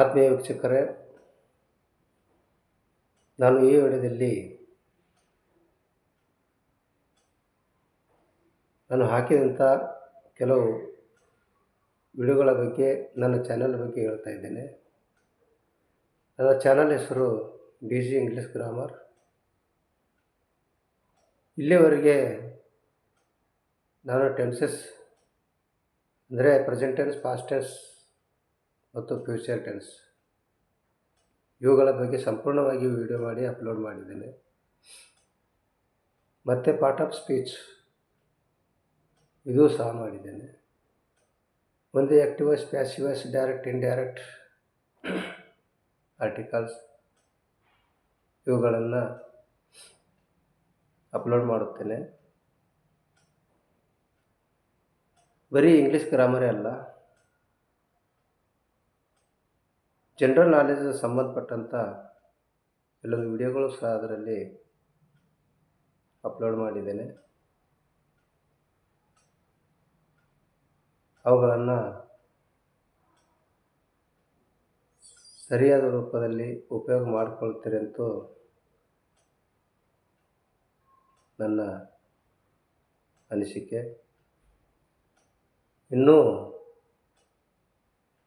ಆತ್ಮೀಯ ವೀಕ್ಷಕರೇ, ನಾನು ಈ ವಿಡಿಯೋದಲ್ಲಿ ನಾನು ಹಾಕಿದಂಥ ಕೆಲವು ವಿಡಿಯೋಗಳ ಬಗ್ಗೆ, ನನ್ನ ಚಾನಲ್ ಬಗ್ಗೆ ಹೇಳ್ತಾ ಇದ್ದೇನೆ. ನನ್ನ ಚಾನಲ್ ಹೆಸರು DG ಇಂಗ್ಲೀಷ್ ಗ್ರಾಮರ್. ಇಲ್ಲಿವರೆಗೆ ನಾನು ಟೆನ್ಸಸ್ ಅಂದರೆ ಪ್ರೆಸೆಂಟ್ ಟೆನ್ಸ್, ಪಾಸ್ಟ್ ಟೆನ್ಸ್ ಮತ್ತು ಫ್ಯೂಚರ್ ಟೆನ್ಸ್ ಇವುಗಳ ಬಗ್ಗೆ ಸಂಪೂರ್ಣವಾಗಿ ವಿಡಿಯೋ ಮಾಡಿ ಅಪ್ಲೋಡ್ ಮಾಡಿದ್ದೇನೆ. ಮತ್ತು ಪಾರ್ಟ್ ಆಫ್ ಸ್ಪೀಚ್ ಇದು ಸಹ ಮಾಡಿದ್ದೇನೆ. ಒಂದು active voice, passive voice, direct, indirect articles ಇವುಗಳನ್ನು ಅಪ್ಲೋಡ್ ಮಾಡುತ್ತೇನೆ. ಬರೀ ಇಂಗ್ಲೀಷ್ ಗ್ರಾಮರೇ ಅಲ್ಲ, ಜನರಲ್ ನಾಲೆಜ್ ಸಂಬಂಧಪಟ್ಟಂಥ ಕೆಲವು ವಿಡಿಯೋಗಳು ಸಹ ಅದರಲ್ಲಿ ಅಪ್ಲೋಡ್ ಮಾಡಿದ್ದೇನೆ. ಅವುಗಳನ್ನು ಸರಿಯಾದ ರೂಪದಲ್ಲಿ ಉಪಯೋಗ ಮಾಡಿಕೊಳ್ತೀರಿ ಅಂತೂ ನನ್ನ ಅನಿಸಿಕೆ. ಇನ್ನೂ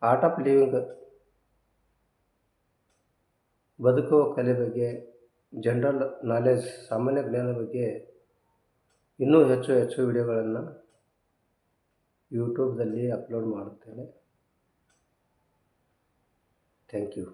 ಆರ್ಟ್ ಆಫ್ ಲಿವಿಂಗ್, ಬದುಕುವ ಕಲೆ ಬಗ್ಗೆ, ಜನರಲ್ ನಾಲೆಜ್, ಸಾಮಾನ್ಯ ಜ್ಞಾನ ಬಗ್ಗೆ ಇನ್ನೂ ಹೆಚ್ಚು ವಿಡಿಯೋಗಳನ್ನು ಯೂಟ್ಯೂಬ್ದಲ್ಲಿ ಅಪ್ಲೋಡ್ ಮಾಡುತ್ತೇನೆ. Thank you.